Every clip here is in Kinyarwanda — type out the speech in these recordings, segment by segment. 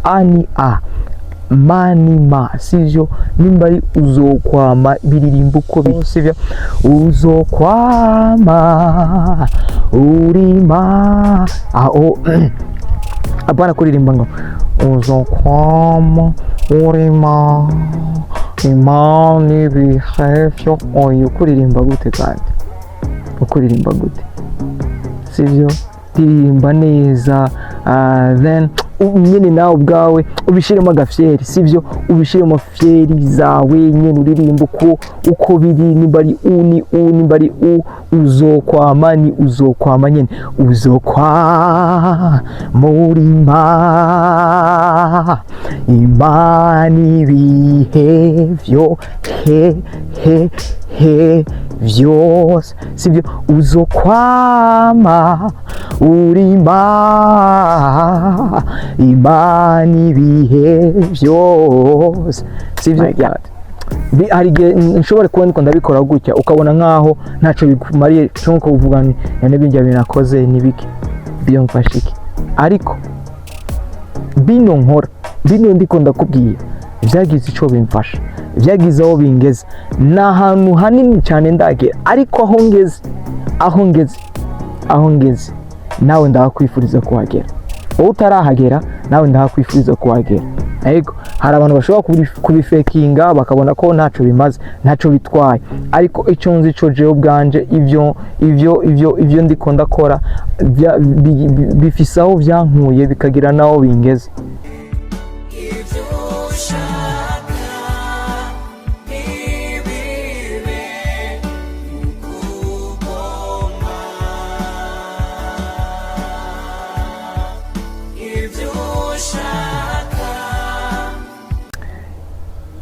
ani a mani ma sivyo nimba ari uzokwama biririmba uko sivyo uzokwama urima aho apana kuririmba ngo uzokwama urima imani bihevyo oyo kuririmba gute kandi ukuririmba gute sivyo ririmba neza then nyine nawe ubwawe ubishiremo agafyeri sivyo ubishiremo fyeri zawe nyine uririmba uko biri nimbari nimbari uzokwama ni uzokwama nyine uzokwa murima imani bihevyo he vyose sivyo uzokwama urima imani bihe vyose sivyo hari nshobora kuba ndiko ndabikora gutya ukabona nkaho ntaco bikumariye cyonko uvuga ni n'ibinjya binakoze nibiki byo mfashiki ariko bino nkora bino ndiko ndakubwiye vyagize ico bimfasha vyagize aho bingeze n'ahantu hanini cyane ndagera ariko aho ngeze nawe ndakwifuriza kuhagera utarahagera nawe ndakwifuriza kuhagera ego hari abantu bashobora kubifekinga bakabona ko ntaco bimaze ntaco bitwaye ariko icyo nzi cyo je ubwanje ivyo ndiko ndakora bifise aho vyankuye bikagira naho bingeze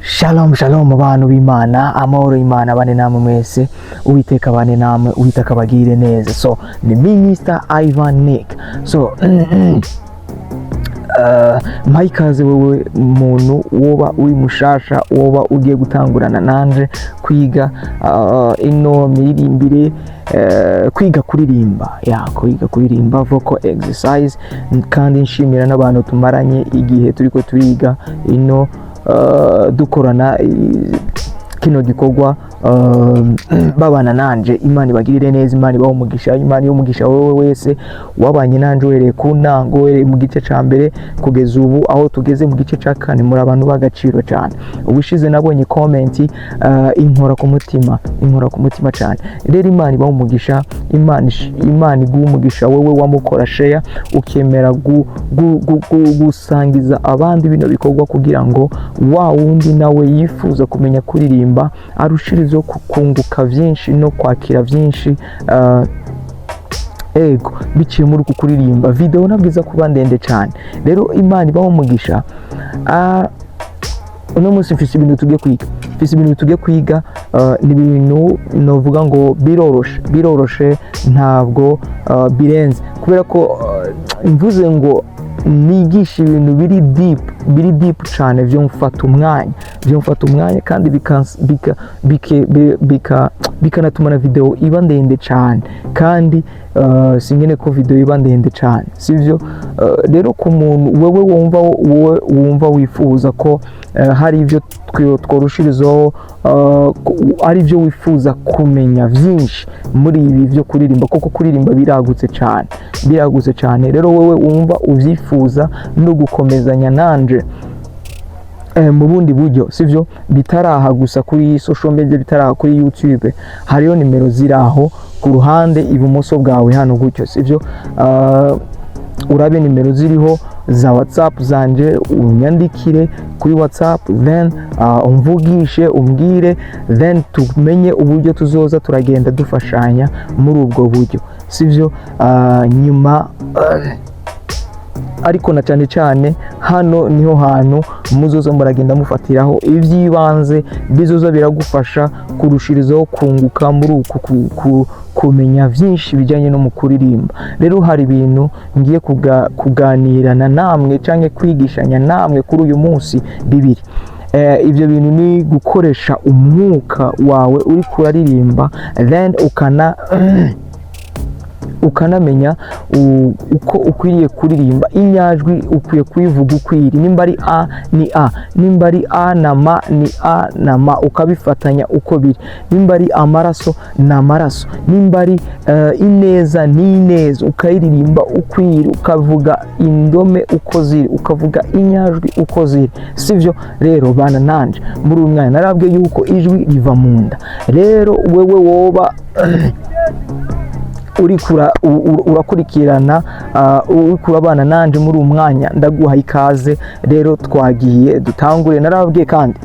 Shalom abantu b'Imana amahoro y'Imana bane namwe mwese Uwiteka bane namwe Uwiteka bagire neza so ni Minister Ivan Nick so ikaze wewe muntu woba uri mushasha woba ugiye gutangurana nanje kwiga ino miririmbire kwiga kuririmba vocal exercise kandi nshimira n'abantu tumaranye igihe turiko turiga ino dukorana kino gikorwa babana nanje Imana ibagirire neza Imana ibaho umugisha Imana y'umugisha wowe wese wabanye nanje wereye ku ntango wereye mu gice ca mbere kugeza ubu aho tugeze mu gice ca kane muri abantu bagaciro cyane ubushize nabonye comment inkora ku mutima cyane rero Imana ibaho umugisha Imana iguha umugisha wowe wamukora share ukemera gusangiza abandi bino bikorwa kugira ngo wa wundi nawe yifuza kumenya kuririmba arushirizo kukunguka vyinshi no kwakira vyinshi ego biciye muri kuririmba video nabwiza kuba ndende cyane rero Imana ibaho umugisha uno munsi mfise ibintu tugiye kwiga ni ibintu novuga ngo biroroshe ntabwo birenze kubera ko mvuze ngo nigisha ibintu biri deep cyane byo mfata umwanya kandi bikanatuma na video iba ndende cyane kandi singene ko video iba ndende cyane sivyo rero ku muntu wewe wumva wifuza ko hari ibyo tworushirizo ari byo wifuza kumenya vyinshi muri ibi byo kuririmba koko kuririmba biragutse cyane rero wewe wumva uvyifuza no gukomezanya nanje mu bundi buryo sivyo bitaraha gusa kuri social media bitaraha kuri YouTube hariyo nimero ziraho ku ruhande ibumoso bwawe hano gutyo sivyo urabe nimero ziriho za WhatsApp zanje unyandikire kuri WhatsApp then umvugishe umbwire then tumenye uburyo tuzoza turagenda dufashanya muri ubwo buryo sivyo nyuma ariko na cyane hano niho hantu muzoza muragenda mufatiraho ivyibanze bizoza biragufasha kurushirizaho kunguka muri uku kumenya vyinshi bijanye no mukuririmba rero hari ibintu ngiye kuganirana namwe canke kwigishanya namwe kuri uyu munsi bibiri ibyo bintu ni gukoresha umwuka wawe uri kuraririmba then ukanamenya uko ukwiriye kuririmba inyajwi, ukwiye kuyivuga ukwiri, nimba ari a ni a, nimba ari a na ma ni a na ma, ukabifatanya uko biri, nimba ari amaraso ni amaraso, nimba ari ineza ni ineza, ukayiririmba ukwiri, ukavuga indome ukoziri, ukavuga inyajwi ukoziri, sivyo? Rero bana nanje muri uyu mwanya narabwiye yuko ijwi riva mu nda. Rero wewe woba urakurikirana urabana nanje muri umwanya, ndaguha ikaze. Rero twagiye dutangure. Narababwiye kandi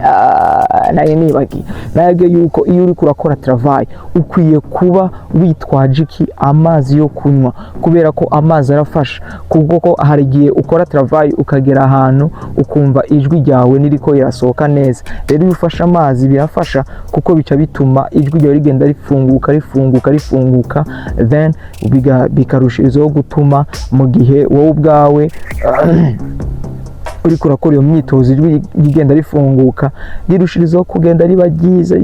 naye nibagiye, narabwiye yuko iyo uri kurakora travail ukwiye kuba witwaje iki, amazi yo kunywa, kubera ko amazi arafasha. Kuko hari igihe ukora travail ukagera ahantu ukumva ijwi ryawe niriko rirasohoka neza. Rero iyo ufashe amazi birafasha, kuko bica bituma ijwi ryawe rigenda rifunguka, then bikarushirizaho gutuma mu gihe wowe ubwawe uri kurakora iyo myitozo ijwi rigenda rifunguka, rirushirizaho kugenda riba ryiza,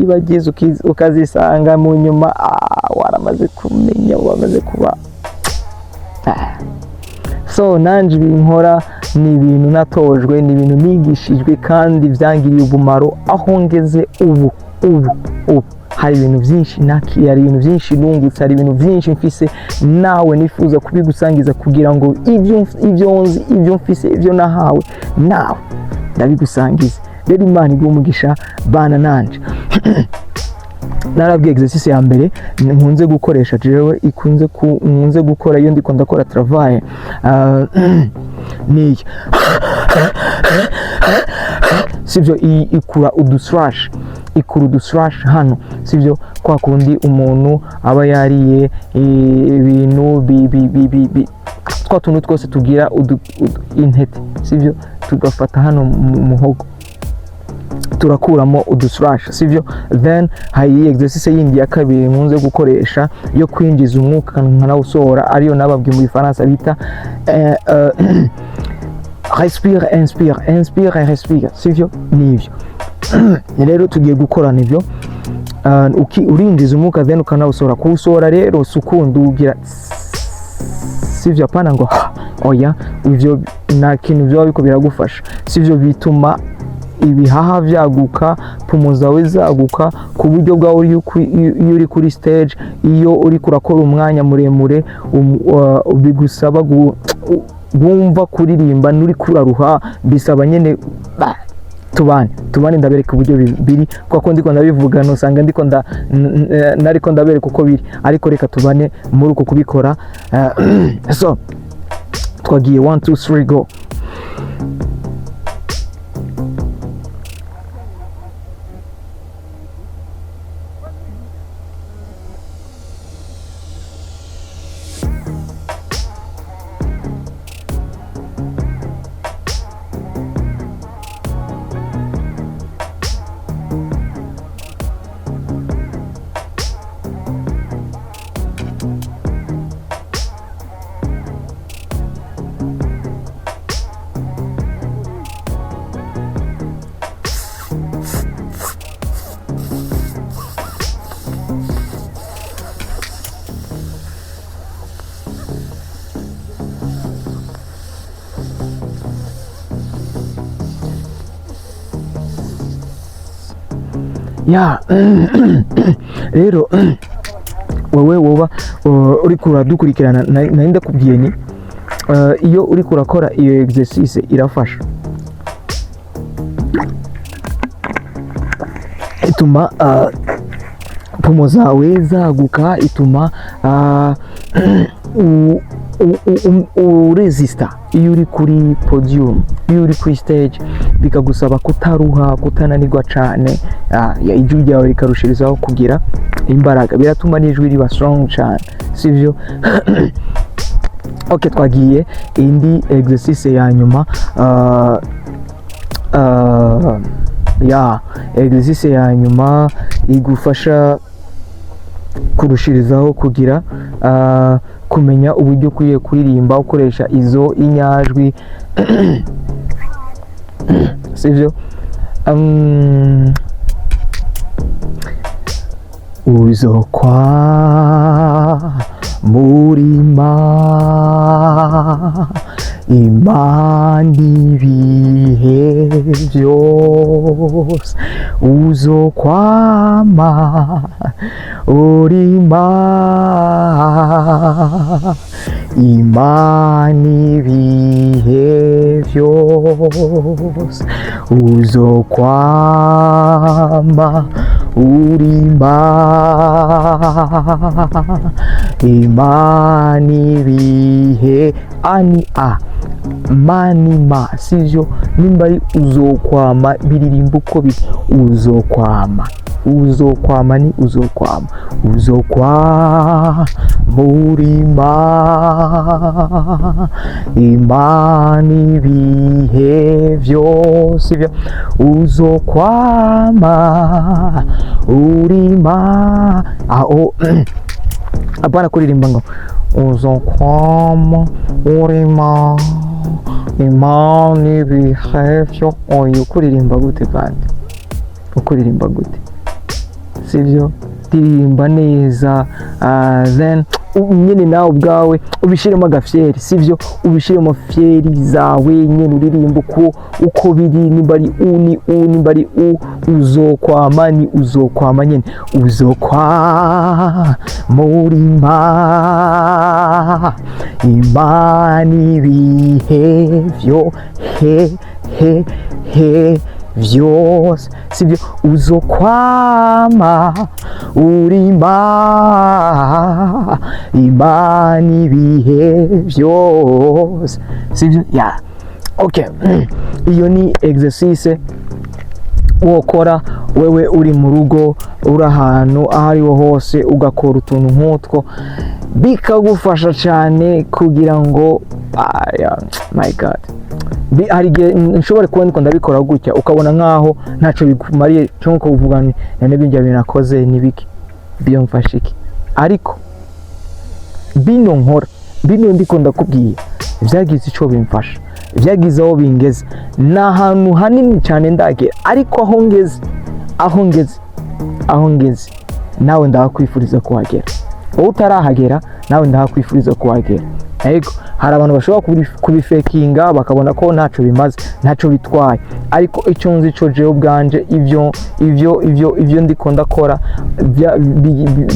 ukazisanga mu nyuma waramaze kumenya, wamaze kuba so. Nanje ibinkora ni ibintu natojwe, ni ibintu nigishijwe kandi byangiriye umumaro aho ngeze ubu. Hari ibintu byinshi nakiriye, hari ibintu byinshi nungutse, hari ibintu byinshi mfise nawe nifuza kubigusangiza, kugira ngo ibyo nzi, ibyo mfise, ibyo nahawe nawe ndabigusangiza. Rero Imana iguhe umugisha bana nanje. Narabwiye exercice ya mbere nkunze gukoresha jewe, nkunze gukora iyo ndiko ndakora travail ni sivyo, ikura udusrash hano, sivyo? Kwa kundi umuntu aba yariye ibintu twa tuntu twose tugira intete, sivyo? Tugafata hano mu muhogo turakuramo udusrash, sivyo? Then hari exercice yindi ya kabiri nkunze gukoresha yo kwinjiza umwuka nkanawusohora, ariyo nababwiye mu Gifaransa bita respire, sivyo? Nivyo. Rero tugiye gukora nivyo, urinjiza umwuka then ukanawusohora. Kuwusohora rero sukundi ugira, sivyo? Apana ngo oya, ivyo nta kintu byo biko biragufasha, sivyo? Bituma ibihaha vyaguka, pumu zawe zaguka, ku buryo bwawe iyo uri kuri stage, iyo uri kurakora umwanya muremure, bigusaba wumva kuririmba nuri kuraruha, bisaba nyene tubane ndabereka uburyo biri, kuko ndiko ndabivuga nosanga nariko ndabereka uko biri, ariko reka tubane muri uko kubikora. So twagiye 1 2 3 go. Ya rero wowe woba uri kuradukurikirana, nari ndakubwiye ni iyo uri kurakora iyo exercice irafasha, ituma pumo zawe zaguka, ituma uresista. Iyo uri kuri podium, iyo uri kuri stage, bikagusaba kutaruha, kutananirwa cyane, ijwi ryawe rikarushirizaho kugira imbaraga, biratuma n'ijwi riba strong cyane, sivyo? Okay, twagiye indi exercice ya nyuma. Exercice ya nyuma igufasha kurushirizaho kugira kumenya uburyo ukwiye kuririmba ukoresha izo inyajwi, sivyo? uzokwa murima Imana ibihe byose uzokwama urima Imana ibihe byose uzokwama urima Imana ibihe ani manima sivyo nimba ari uzokwama biririmba uko biri uzokwama ni uzokwama murima Imana ibihe byose byo uzokwama urima aho apana kuririmba ngo uzokwama urima Imana ibihe byo oya ukuririmba gute kandi ukuririmba gute sivyo ndirimba neza then nyine nawe ubwawe ubishiremo agafyeri sivyo ubishiremo fyeri zawe nyine uririmba uko biri nimba ari nimba ari uzokwama ni uzokwama nyine uzokwa murima Imana ibihe byo vyose sivyo uzokwama urima Imana ibihe byose sivyo okay iyo ni exercise wokora wewe uri mu rugo uri ahantu aho ariho hose ugakora utuntu nk'utwo bikagufasha cyane kugira ngo my god hari nshobora kubona ndabikora gutya ukabona nkaho ntaco bikumariye cyonko uvugana n'ibinjya binakoze nibiki byo mfasha iki ariko bino nkora bino ndiko ndakubwiye byagize ico bimfasha byagize aho bingeze n'ahantu hanini cyane ndagera ariko aho ngeze nawe ndakwifuriza kuhagera utarahagera nawe ndakwifuriza kuhagera ariko hari abantu bashobora kubifekinga bakabona ko ntaco bimaze ntaco bitwaye ariko icyo nzi cyo jewe ubwanje ivyo ndiko ndakora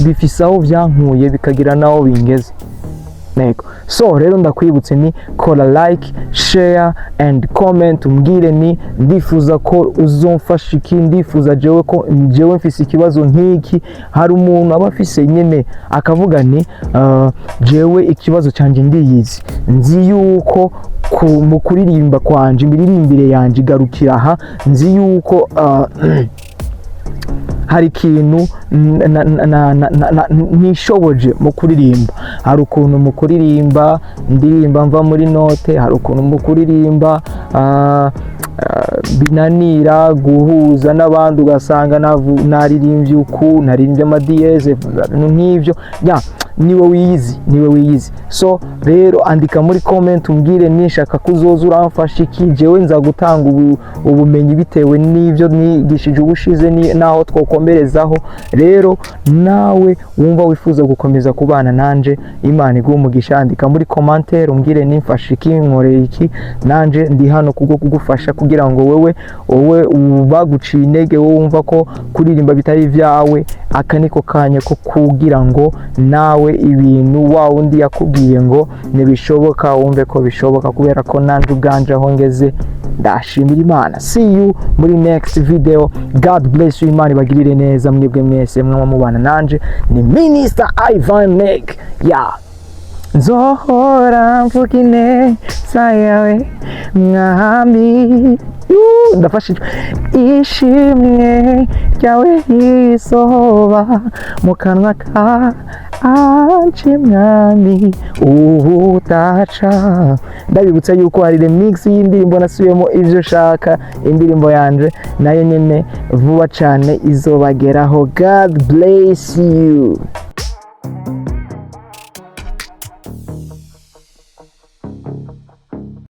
bifisaho byankuye bikagira naho bingeze nego so rero ndakwibutse ni kora like share and comment umbwire ni ndifuza ko uzomfasha iki ndifuza jewe ko jewe mfise ikibazo nk'iki hari umuntu aba afise nyene akavuga ni jewe ikibazo canje ndiyizi nzi yuko mu kuririmba kwanje imiririmbire yanje igarukira aha nzi yuko hari ikintu nishoboje mu kuririmba hari ukuntu mu kuririmba ndirimba mva muri note hari ukuntu mu kuririmba binanira guhuza n'abandi ugasanga naririmbye uku naririmbye amadiyeze nk'ibyo niwe wiyizi so rero andika muri comment umbwire nishaka kuzoza uramfasha iki jewe nza gutanga ubumenyi bitewe n'ivyo nigishije ubushize naho twokomerezaho rero nawe wumva wifuza gukomeza kubana nanje Imana iguhe umugisha andika muri commentaire umbwire nimfasha iki nkoreye iki nanje ndi hano kubwo kugufasha kugira ngo wowe baguciye intege wowe wumva ko kuririmba bitari vyawe akaniko kanya ko kugira ngo nawe ibintu wa undi yakubwiye ngo nibishoboka wumve ko bishoboka kubera ko nanje ubwanje aho ngeze ndashimira Imana. See you muri next video. God bless you. Imana ibagirire neza mwebwe mwese mwamubana nanje ni Minister Ivan Meg nzohora mvuga ineza yawe mwami ndafashijwe ishimwe ryawe risoba mu kanwa kanje mwami utaca. Ndabibutsa yuko hari remix y'indirimbo nasubiyemo ivyo ushaka indirimbo yanje nayo nyene vuba cyane izobageraho. God bless you.